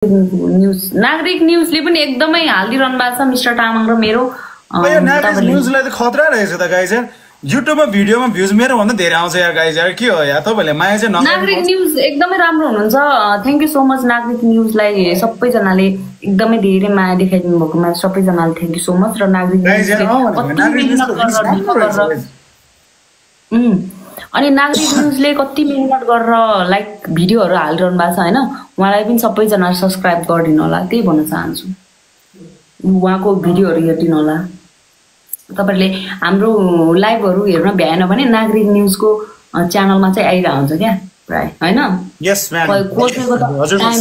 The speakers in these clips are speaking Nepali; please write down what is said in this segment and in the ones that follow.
न्यूज नागरिक न्यूजले पनि एकदमै हालिरहनु भएको छ मिस्टर तामाङ र मेरो नागरिक न्यूजलाई त खतरा रहेछ त गाइज यार युट्युबमा भिडियोमा भ्युज मेरो भन्दा धेरै आउँछ यार गाइज यार के हो यार तपाईहरुले माया चाहिँ नागरिक न्यूज एकदमै राम्रो हुनुहुन्छ थ्यांक यू सो मच नागरिक न्यूजलाई सबैजनाले एकदमै धेरै माया देखाइदिनु भएकोमा सबैजनाले थ्यांक यू सो मच र नागरिक अनि नागरिक न्यूजले कति मेहनत गरेर लाइक भिडियोहरु हालिरहनु भएको छ हैन उहाँलाई पनि सबैजना सब्स्क्राइब गरिदिनु होला त्यही भन्न चाहन्छु उहाँको भिडियोहरु हेर्दिनु होला तपाईहरुले हाम्रो लाइभहरु हेर्न भ्याएन भने नागरिक न्यूजको च्यानलमा चाहिँ आइरा हुन्छ क्या प्राय हैन यस म्याम हजुर टाइम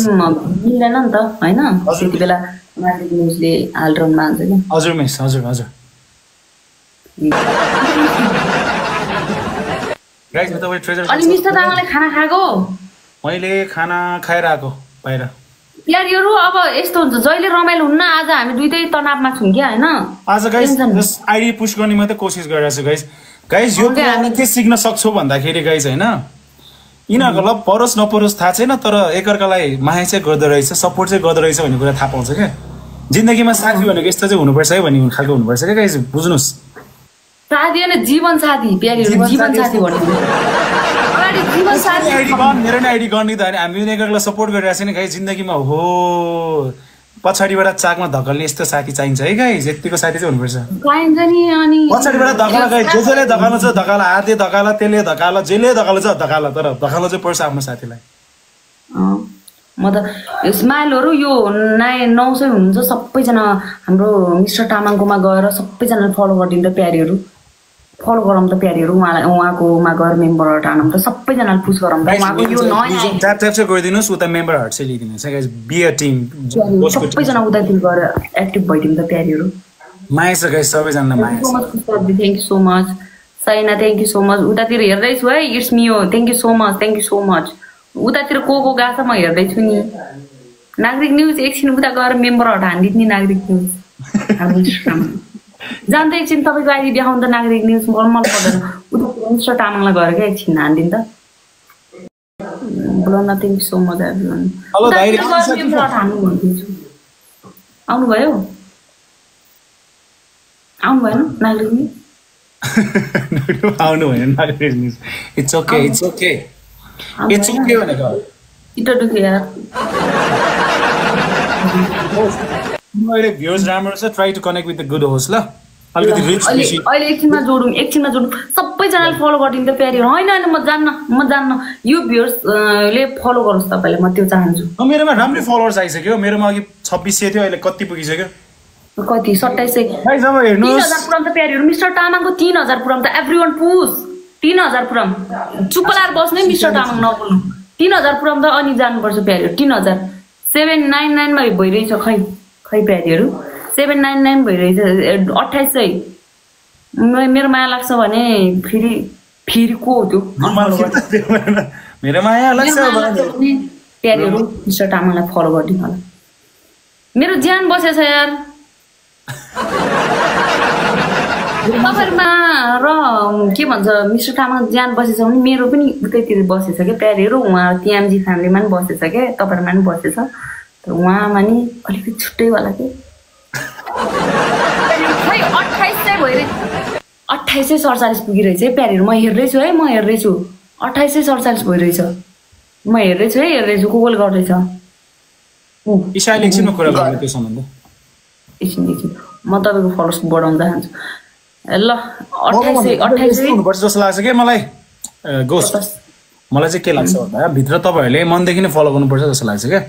मिल्दैन नि त हैन त्यतिबेला नागरिक न्यूजले हालिरहनु भएको हुन्छ क्या हजुर मिस हजुर हजुर गाइस म तपाईँ ट्रेजर अनि मिस्टर तामाङले खाना खाएको मैले खाना खाएर आको बाहिर यार यो अब यस्तो हुन्छ जहिले रमाइलो हुन्न आज हामी दुईटै तनावमा छौं क्या हैन आज गाइस जस आईडी पुश गर्ने मात्रै कोशिश गरिरहेको छु गाइस गाइस यो कुराले के सिक्न सक्छौ भन्दाखेरि गाइस हैन यिनीहरुको ल परोस् नपरोस् थाहा छैन तर एकअर्कालाई माया चाहिँ गर्दै रहेछ सपोर्ट चाहिँ गर्दै रहेछ भन्ने कुरा थाहा पाउँछ क्या जिन्दगीमा साथी भनेको यस्तो चाहिँ हुनुपर्छ है भन्ने खालको हुनुपर्छ क्या गाइस बुझ्नुस् साथी हैन जीवन साथी प्यारीहरु जीवन साथी भन्नु अगाडि जीवन साथी आईडी गन मेरो नै आईडी गर्ने त हामी एकअर्कालाई सपोर्ट गरिरहेछ नि गाइस जिन्दगीमा हो पछाडीबाट चाकमा धकल्ने यस्तो साथी चाहिन्छ है गाइस यतिको साथी चाहिँ हुनुपर्छ चाहिन्छ नि अनि पछाडीबाट धकाला गाइस जसले धकाल्नु छ धकाला हातले धकाला तेलले धकाला जेले धकाल्नु छ धकाला तर धकाल्नु चाहिँ पर्छ आफ्नो साथीलाई म त स्माइलहरु यो 900 हुनुहुन्छ सबैजना हाम्रो मिस्टर तामाङकोमा गएर सबैजनाले फलो गरिदिनु त प्यारीहरु फलो गरौँ त प्यारीहरु उहाँकोमा गएर मेम्बर हटाउँ त सबैजनाले पुश गरौँ त उहाँको यो नयाँ ट्याप ट्याप चाहिँ गरिदिनुस् उता मेम्बर हट चाहिँ लिदिनुस् गाइस बी अ टिम सबैजना उतातिर गएर एक्टिभ भइदिनु त प्यारीहरु माया छ गाइस सबैजनालाई माया छ thank you so much Saina thank you so much उतातिर हेर्दै छु है इट्स मी हो थ्यांक यू सो मच उतातिर को गाछ म हेर्दै छु नि नागरिक न्यूज एकछिन उता गएर मेम्बर हटाइदिनु नि नागरिक न्यूज जान्दै एकछिन तपाईको आइडी देखाउन त नागरिक न्यूज मन पर्दैन उता मिस्टर तामाङलाई गएर के एकछिन हान्दिन त बोल्न thank you so much everyone hello भाइ मेम्बर हटाउनु भन्दैछु आउनु भयो नागरिक न्यूज आउनु भएन नागरिक न्यूज इट्स ओके भनेको इट दुखे यार मैले भ्युज राम्रो छ try to connect with the good host ल अलिकति रिच बेसी अहिले एकछिनमा जोडौँ सबैजनाले फलो गरिदिनु त प्यारी हैन म जान्न यो भ्युअर्स ले फलो गर्नुस् तपाईले म त्यो चाहन्छु मेरोमा राम्रै फलोअर्स आइसक्यो मेरोमा अघि 2600 थियो अहिले कति पुगिसक्यो कति 2700 गाइस अब हेर्नुस् 3000 पुराम त प्यारीहरु मिस्टर तामाङको 3000 पुराम त एभ्रीवन पुश 3000 पुराम चुपलार बस्ने मिस्टर तामाङ नबोल्नु 3000 पुराम त अनि जानुपर्छ प्यारीहरु 3000 799 मा भइरहेछ खै प्यारीहरु 799 भइरहेछ 2800 मेरो माया लाग्छ भने फेरि को हो त्यो मेरो माया लाग्छ भने प्यारीहरु मिस्टर तामाङलाई फलो गरिदिनु होला मेरो ज्यान बसेछ यार तपाईहरुमा र के भन्छ मिस्टर तामाङ ज्यान बसेछ भने मेरो पनि उतैतिर बसेछ के प्यारीहरु उहाँ टिएमजी फ्यामिलीमा पनि बसेछ के तपाईहरुमा पनि बसेछ तर उहाँमा नि अलिकति छुट्टै वाला के खै 2800 भइरहेछ 2847 पुगिरहेछ है प्यारीहरु म हेर्दैछु 2847 भइरहेछ म हेर्दैछु कोले गर्दैछ इसा इलेक्सनमा कुरा गर्ने त्यो सम्बन्ध एकछिन म तपाईको फलोअर्स बढाउन चाहन्छु ल 2800 हुनुपर्छ जस्तो लाग्छ के मलाई गोस्ट मलाई चाहिँ के लाग्छ भन्दा भित्र तपाईहरुले मनदेखि नै फलो गर्नुपर्छ जस्तो लाग्छ के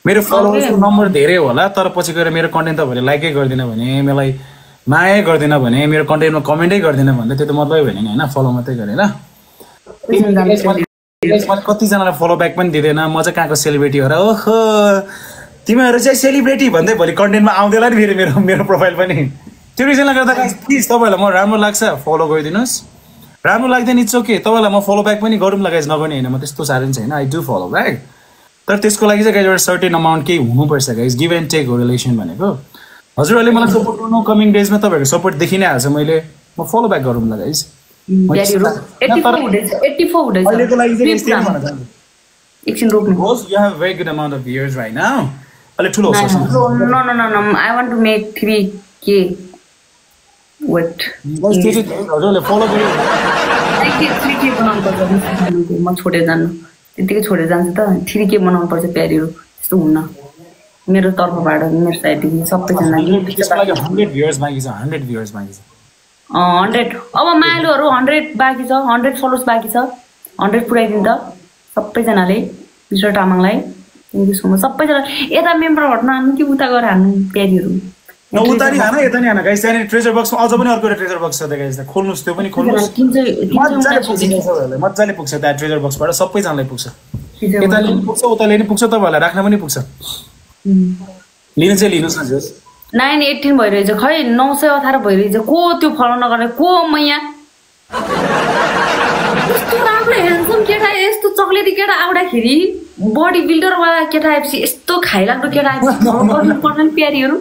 मेरो फलोअर्सको नम्बर धेरै होला तर पछि गएर मेरो कन्टेन्ट तपाईहरुले लाइकै गर्दिन भने मलाई माया गर्दिन भने मेरो कन्टेन्टमा कमेन्टै गर्दिन भन्दा त्यो त मतलबै भएन हैन फलो मात्रै गरे ल मैले कति जनालाई फलो ब्याक पनि दिदैन म चाहिँ कहाँको सेलिब्रिटी हो र ओहो तिमीहरु चाहिँ सेलिब्रिटी भन्दै भोलि कन्टेन्टमा आउँदैला नि फेरि मेरो प्रोफाइल पनि त्यो रिजनले गर्दा गाइस प्लिज तपाईहरुलाई म राम्रो लाग्छ फलो गरिदिनुस् राम्रो लाग्दैन इट्स ओके तपाईहरुलाई म फलो ब्याक पनि गरौँ लगाइज नगर्ने हैन म त्यस्तो साह्रै छैन आई डु फलो ब्याक तर त्यसको लागि चाहिँ गाइस एउटा सर्टेन अमाउन्ट केही हुनुपर्छ गाइस गिभ एन्ड टेक हो रिलेसन भनेको हजुरहरुले मलाई सपोर्ट गर्नु कमिङ डेजमा तपाईहरुको सपोर्ट देखि नै हाल्छ मैले म फलो ब्याक गरौँ ल गाइस 84 हुँदैछ अहिलेको लागि चाहिँ यस्तै भन्न चाहन्छु एकछिन रोक्नु होस् you have very good amount of viewers right now अलिक ठुलो होस् No. I want to make 3K. Wait. हजुरले फलो गर्यो 3K बनाउनु पर्छ म छोडेर जान्नु त्यतिकै छोडेर जान्छु त 3K बनाउनु पर्छ प्यारीहरू त्यस्तो हुन्न मेरो तर्फबाट मेरो साइडदेखि सबैजनाले त्यसको लागि 100 भ्युअर्स बाँकी छ 100 भ्युअर्स बाँकी छ 100 अब मायालुहरू 100 बाँकी छ 100 फलोवर्स बाँकी छ 100 पुऱ्याइदिनु त सबैजनाले मिस्टर तामाङलाई थ्याङ्क यू सो मच सबैजना यता मेम्बरबाट नहान्नु कि उता गएर हान्नु प्यारीहरू उता नि हान यता नि हान गाइस त्यहाँ ट्रेजर बक्समा अझ पनि अर्को ट्रेजर बक्स छ त गाइस खोल्नुस् त्यो पनि खोल्नुस् मजाले पुग्छ त्यहाँ ट्रेजर बक्सबाट सबैजनालाई पुग्छ यताले पनि पुग्छ उताले पनि पुग्छ तपाईँहरूलाई राख्न पनि पुग्छ लिनु चाहिँ लिनुहोस् न जस 918 भइरहेछ खै 918 भइरहेछ को त्यो फलो नगर्ने को म यहाँ यस्तो राम्रो ह्यान्डसम केटा यस्तो चक्लेटी केटा आउँदाखेरि बडी बिल्डर वाला केटा आएपछि यस्तो खाइलाग्दो केटा आएपछि प्यारीहरू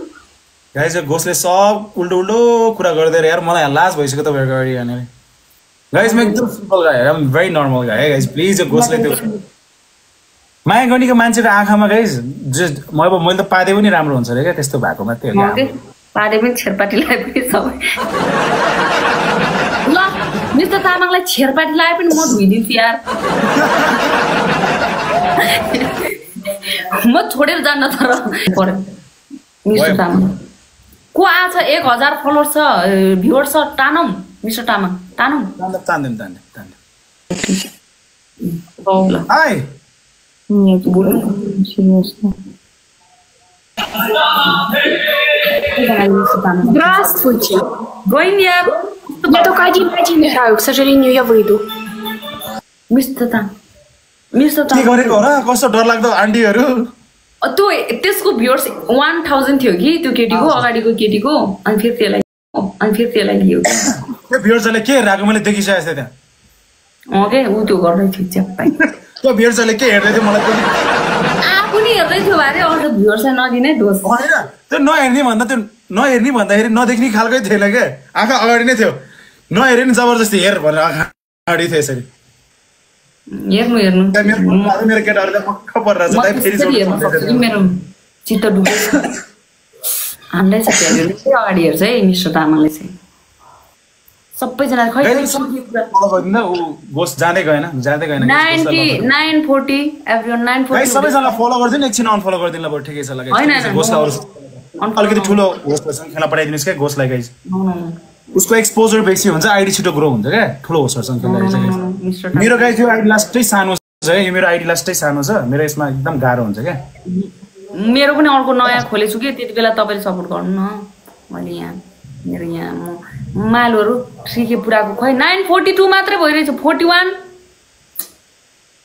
गाइस घोषले सब उल्टो उल्टो कुरा गर्दै यार मलाई लाज भइसक्यो तपाईँहरूको अगाडि भनेर गाइस म एकदम सिम्पल गाई आइ एम भेरी नर्मल गाई है गाइस प्लिज घोषले त्यो माया गर्नेको मान्छेको आँखामा गाइस मैले त पादे पनि राम्रो हुन्छ अरे क्या त्यस्तो भएको मात्रै हो पादे पनि छेरपाटीलाई पनि सबै ल मिस्टर तामाङलाई छेरपाटी लाए पनि म धुइदिन्छु यार म छोडेर जान्न तर पर्यो मिस्टर तामाङ को आछ 1000 फलोवर छ भ्युअर छ तानम मिस्टर तामाङ तानम तान्दिम ल हाई Нет, серьезно. Здравствуйте. Гойня. Я только один играю, к сожалению, я выйду. Мистер Там. के गरेको र कस्तो डरलाग्दो आन्टीहरू त्यो त्यसको भ्युअर्स 1000 थियो कि त्यो केटीको अगाडिको केटीको अनि फेरि त्यसलाई लियो त्यो भ्युअर्सले के राखेको मैले देखिसकेको थिएँ त्यहाँ ओके उ त्यो गर्दै थियो च्याप्पै त्यो भ्युअर्सले के हेर्दै थियो मलाई आफू नि हेर्दै थियो अरे अझ भ्युअर्सलाई नदिने दोष होइन त्यो नहेर्ने भन्दाखेरि नदेख्ने खालकै थिएन क्या आँखा अगाडि नै थियो नहेरे नि जबरजस्ती हेर भनेर आँखा अगाडि थियो यसरी हेर्नु मेरो केटाहरूले पक्क परेर मेरो चित्त डुबेछ हामीलाई चाहिँ अगाडि हेर्छ है मिस्टर तामाङले चाहिँ सबैजना खै जाँदै गएन 940 एभ्रीवन 940 सबैजना फलो गरिदिनु एकछिन अनफलो गरिदिनु ल ठिकै छ ल अलिकति ठुलो होस्टसँग खेला पठाइदिनुहोस् क्या घोषलाई गाइज उसको एक्सपोजर बेसी हुन्छ आइडी छिटो ग्रो हुन्छ क्या ठुलो होस्टहरूसँग खेल्दाखेरि मेरो गाइज यो आइडी लास्टै सानो छ है यो मेरो आइडी लास्टै सानो छ मेरो यसमा एकदम गाह्रो हुन्छ क्या मेरो पनि अर्को नयाँ खोलेछु कि त्यति बेला तपाईँले सपोर्ट गर्नु न मैले यहाँ मेरो यहाँ म मालहरू 3K पुराको खै 942 मात्रै भइरहेछ 41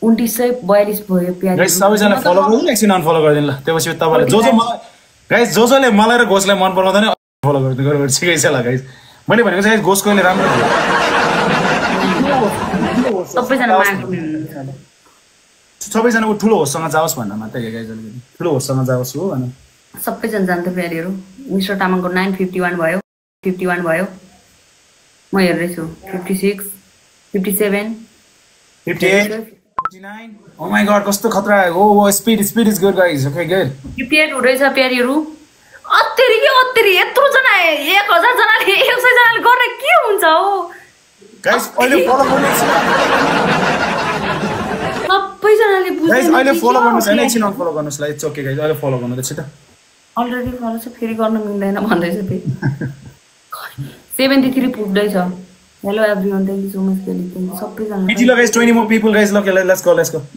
2942 भयो प्यारी गाइस सबैजना फलो गर्नु एकछिन अनफलो गरिदिनु ल त्यसपछि तपाईले जसले मलाई र घोषलाई मन पराउँदैन फलो गरिदिनु ठिकै छ ल गाइस मैले भनेको चाहिँ घोष कोले राम्रो सबैजना ठुलो होस्टसँग जाओस् भन्न मात्रै गाइस अलिकति ठुलो होस्टसँग जाओस् हो भन सबैजना जान्थ्यो प्यारीहरू मिस्टर तामाङको 951 भयो 51 भयो म हेर्दैछु 56 57 58 59 ओ माय गॉड कस्तो खतरा ओ speed is good guys okay good 58 हुँदैछ प्यारीहरू अत्तेरी यत्रो जना 1000 जनाले 100 जनाले गर्ने के हुन्छ हो गाइस अहिले फलो गर्नुहोस् सबैजनाले बुझ्नु गाइस अहिले फलो गर्नुहोस् हैन एकछिन अनफलो गर्नुहोस् ल इट्स ओके गाइस अहिले फलो गर्नु त छिटो अलरेडी फलो छ फेरि गर्न मिल्दैन भन्दैछ फेरि 73 पुग्दैछ hello everyone thank you so much सबैजना इजी ल गाइस 20 मोर पीपल गाइस ल लेट्स गो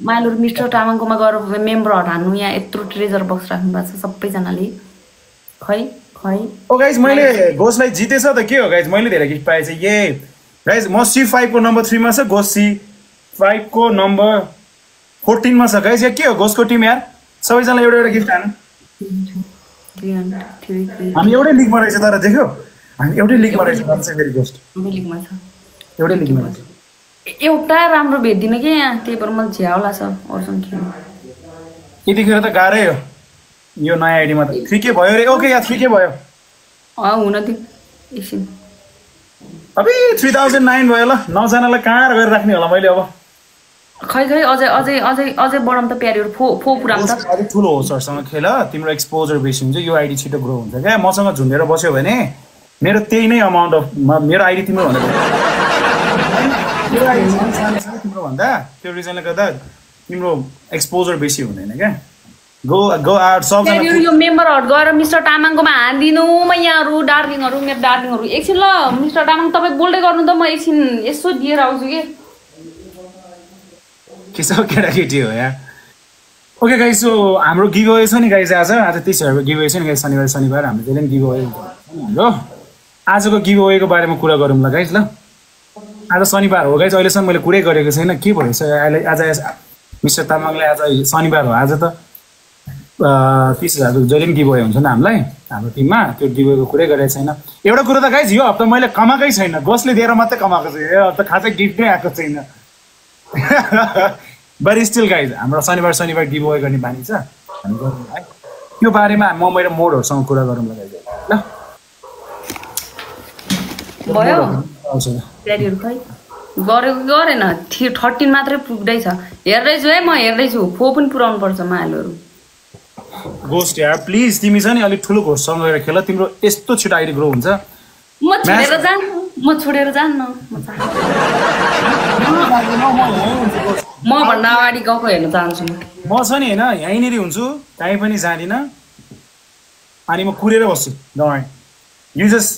माइलुर मिस्टर तामाङकोमा गएर मेम्बर हटाउनु यहाँ यत्रो ट्रेजर बक्स राख्नु भएको छ सबैजनाले खै ओ गाइस मैले घोषलाई जितेछ त के हो गाइस मैले धेरै गिफ्ट पाएछ ये गाइस म C5 को नम्बर 3 मा छ घोष C5 को नम्बर 14 मा छ गाइस यो के हो घोषको टिम यार सबैजनाले एउटा गिफ्ट हान्नु हामी एउटै लिगमा रहेछ तर देख्यौ हामी एउटै लिगमा रहेछ भन्छ फेरि घोष एउटै लिगमा एउटा राम्रो भेट्दिन के यहाँ त्यही भएर मलाई झ्याउला छ अरूसँग खेल्नु यतिखेर त गाह्रै हो यो नयाँ आइडीमा त 3K भयो रे ओके या 3K भयो हुन दि एकछिन अबे 3009 भयो ल 9 जनालाई कहाँ गएर राख्ने होला मैले अब खै अझै अझै अझै अझै बढाउँ त प्यारीहरू फो पुराम त अलिक ठुलो होस्टहरूसँग खेल तिम्रो एक्सपोजर बेसी हुन्छ यो आइडी छिटो ग्रो हुन्छ क्या मसँग झुन्डेर बस्यो भने मेरो त्यही नै अमाउन्ट अफ मेरो आइडी तिम्रो भन्दा तिम्रो भन्दा त्यो रिजनले गर्दा तिम्रो एक्सपोजर बेसी हुँदैन क्या गो आउट सबजना यो मेम्बरहरु गएर मिस्टर तामाङकोमा हान्दिनु म यहाँहरु डार्लिङहरु मेरो डार्लिङहरु एकछिन ल मिस्टर तामाङ तपाई बोल्दै गर्नु त म एकछिन यसो दिएर आउँछु के छ केटाकेटी हो यार ओके गाइस सो हाम्रो गिभअवे छ नि गाइस आज 30 गिभअवे छ नि गाइस शनिबार हाम्रो जहिले पनि गिभअवे हुन्छ हो आजको गिभअवेको बारेमा कुरा गरौँ ल गाइस ल आज शनिबार हो गाइस अहिलेसम्म मैले कुरै गरेको छैन के भएछ आज मिस्टर तामाङले आज शनिबार हो आज त 30,000 जहिले पनि गिभअवे हुन्छ नि हामीलाई हाम्रो टिममा त्यो गिभअवेको कुरै गरेको छैन एउटा कुरो त गाइस यो हप्ता मैले कमाएकै छैन गोसले दिएर मात्रै कमाएको छु यो हप्ता खासै गिफ्ट नै आएको छैन बट स्टिल गाइज हाम्रो शनिबार गिभअवे गर्ने बानी छ हामी गरौँ है त्यो बारेमा म मेरो मोडहरूसँग कुरा गरौँ ल गाइज ल भयो प्यारीहरु खै गरेको गरेन 13 मात्रै पुग्दैछ हेर्दैछु है म हेर्दैछु फो पनि पुराउनु पर्छ मालहरु गोस्ट यार प्लिज तिमी छ नि अलि ठुलो घोषसँग गएर खेल तिम्रो यस्तो छिटो आइडी ग्रो हुन्छ म छोडेर जान्न म भन्दा अगाडि गएको हेर्न चाहन्छु म छ नि होइन यहीँनिर हुन्छु कहीँ पनि जाँदिनँ अनि म कुरेर बस्छु डोन्ट यु जस्ट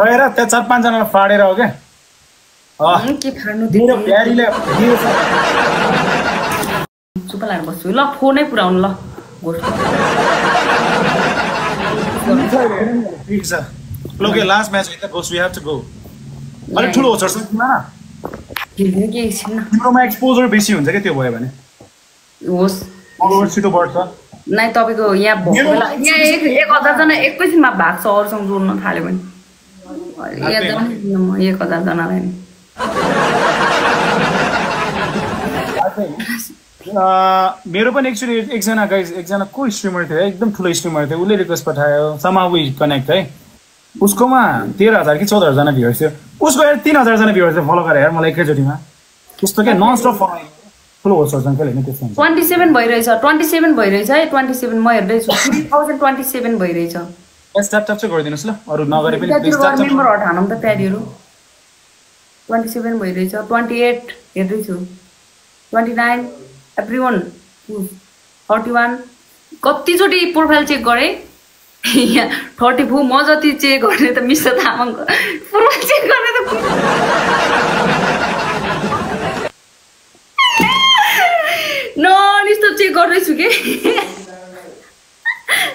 गएर त्यहाँ 4-5 जनालाई फाडेर हो क्या के फाड्नु मेरो प्यारीले चुप लाएर बस्छु ल फोनै पुराउनु ल ठिक छ ओके लास्ट म्याच है त ghost we have to go अलिक ठुलो होस् तिम्रोमा एक्सपोजर बेसी हुन्छ क्या त्यो भयो भने होस् छिटो बढ्छ नै तपाईँको यहाँ 1000 जना एकैछिनमा भाग्छ अरूसँग जोड्न थाल्यो भने 1000 जनालाई मेरो पनि एक्चुअली एकजना को स्ट्रिमर थियो एकदम ठुलो स्ट्रिमर थियो उसले रिक्वेस्ट पठायो समा वी कनेक्ट है उसकोमा 13,000 कि 14,000 जना भ्युअर्स थियो उसको 3,000 जना भ्युअर्स थियो फलो गरेर मलाई एकैचोटिमा त्यस्तो के नन स्टप फलो ठुलो होस्टहरुसँग के हैन त्यस्तो हुन्छ 27 भइरहेछ है 27 म हेर्दै छु 3027 भइरहेछ यस ट्याप चाहिँ गरिदिनुस् ल अरु नगरे पनि प्लिज ट्याप मेम्बर हटाउनु त प्यारीहरु 27 भइरहेछ 28 हेर्दै छु 29 एभ्रीवन 31 कतिचोटी प्रोफाइल चेक गरे 34 म जति चेक गर्ने त मिस्टर तामाङको प्रोफाइल चेक गर्ने त नन स्टप चेक गर्दैछु के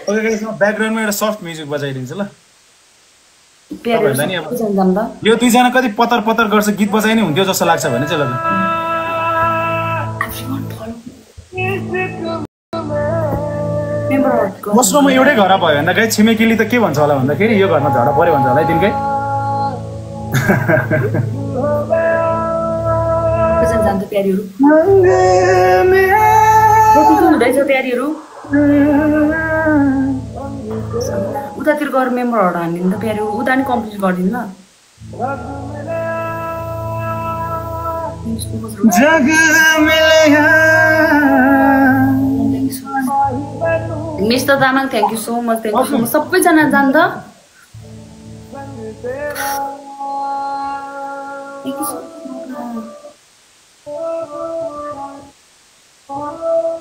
ओके गाइस म ब्याकग्राउन्डमा एउटा सफ्ट म्युजिक बजाइदिन्छु ल यो दुई जना कति पतर गर्छ गीत बजाइ नै हुन्थ्यो जस्तो लाग्छ भने चाहिँ ल मस्रोमा एउटै घर भयो भन्दा गाई छिमेकीले त के भन्छ होला भन्दाखेरि यो घरमा झगडा पर्यो भन्छ होला है दिनकै उतातिर गएर मेम्बरहरू हानिदिनु त प्यारी उता नि कम्प्लिट गरिदिनु ल mister Tamang thank you so much सबैजना जान्छ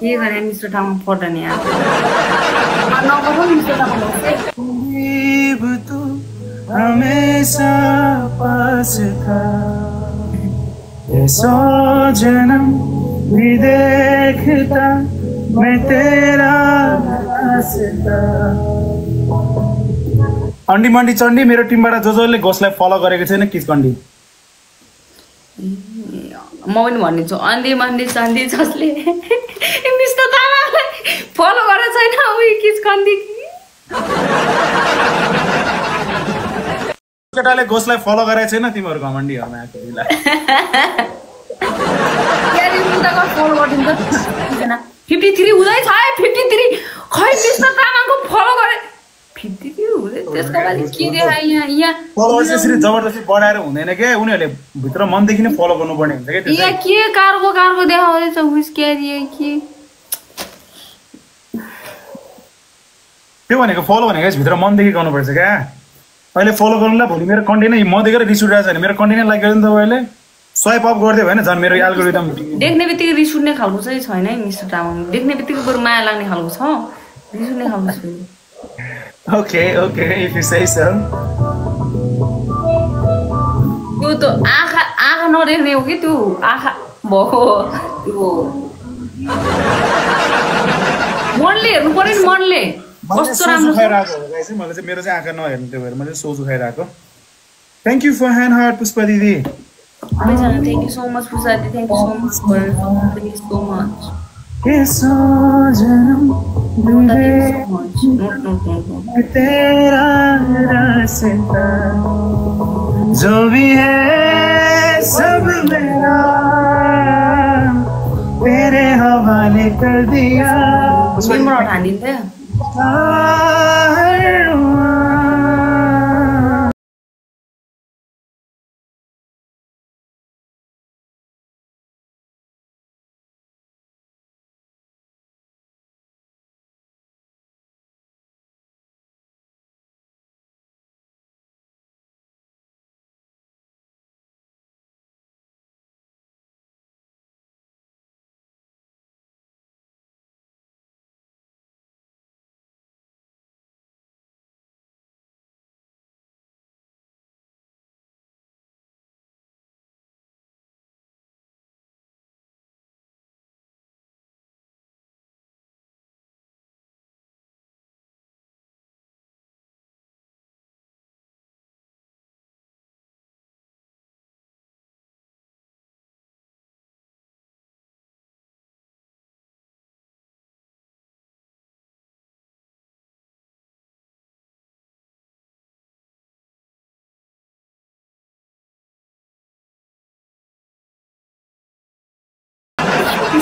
के गरे मिस्टर तामाङ पढ्ने यार मिस्टर तामाङ हमेशा पास था ये सौ जन्म भी देखता मैं तेरा रास्ता अन्डी मन्डी चण्डी मेरो टिमबाट जसले गोसलाई फलो गरेको छैन किचकण्डी म पनि भनिदिन्छु अन्डी मन्डी चण्डी जसले मिस्टर तामाङलाई फलो गरेको छैन उही किचकण्डी केटाले गोसलाई फलो गरेको छैन तिमीहरू घमण्डीहरुमा आएको दिला यार उताको फलो गर्दिनु त 53 हुँदै छ है 53 खै मिस्टर तामाङको फलो गरे 53 हुँदै त्यसको बाद के देखाए यहाँ फलोवर्स यसरी जबरजस्ती बढाएर हुँदैन के उनीहरूले भित्र मनदेखि नै फलो गर्नुपर्ने हुन्छ के यहाँ के कार्गो देखाउँदैछ उस के के त्यो भनेको फलो भनेको भित्र मनदेखि गर्नुपर्छ क्या अहिले फलो गर्नुलाई भोलि मेरो कन्टेन्ट म देखेर रिस उठिरहेको छ भने मेरो कन्टेन्ट लाइक गरिदिनु तपाईँले स्वाइप अप गरिदियो भने झन् मेरो एल्गोरिदम देख्ने बित्तिकै रिस उठ्ने खालको चाहिँ छैन है मिस्टर तामाङ देख्ने बित्तिकै बरु माया लाग्ने खालको छ रिस उठ्ने खालको छैन okay if you say so त्यो त आँखा नदेख्ने हो कि त्यो आँखा भएको त्यो मनले हेर्नु पर्यो नि मनले कस्तो राम्रो खाइरहेको हो गाइस मैले चाहिँ मेरो चाहिँ आँखा नहेर्नु त्यो भएर मैले सोझो खाइरहेको thank you for hand heart Pushpa दिदी thank you so much Pushpa दिदी thank you so much thank you so much तेरा रास्ता जो भी है सब मेरा तेरे हवाले कर दिया मेमोरा ठानिदिन्छ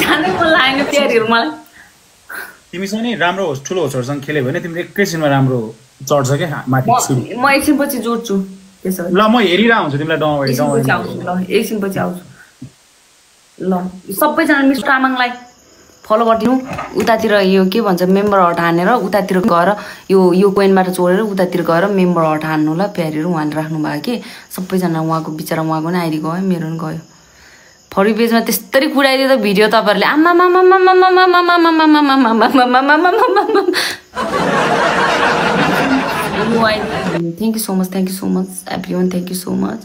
जानै मन लागेन प्यारीहरू मलाई तिमीसँग नि राम्रो ठुलो होस्टरसँग खेल्यो भने तिमीले एकैछिनमा राम्रो चढ्छ क्या माथि म एकछिनपछि जोड्छु त्यसो ल म हेरिरहेको हुन्छु तिमीलाई डराउँदै ल एकछिनपछि आउँछु ल सबैजना मिस्टर तामाङलाई फलो गरिदिनु उतातिर यो के भन्छ मेम्बर हट हानेर उतातिर गएर यो कोइनबाट चोरेर उतातिर गएर मेम्बर हट हान्नु ल प्यारीहरू उहाँले राख्नु भयो कि सबैजना उहाँको बिचरा उहाँको नि आइडी गयो मेरो नि गयो फरी पेजमा त्यस्तरी कुराइदियो त भिडियो तपाईँहरूले thank you so much every one thank you so much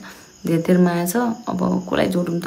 धेरै धेरै माया छ अब कसलाई जोडौँ त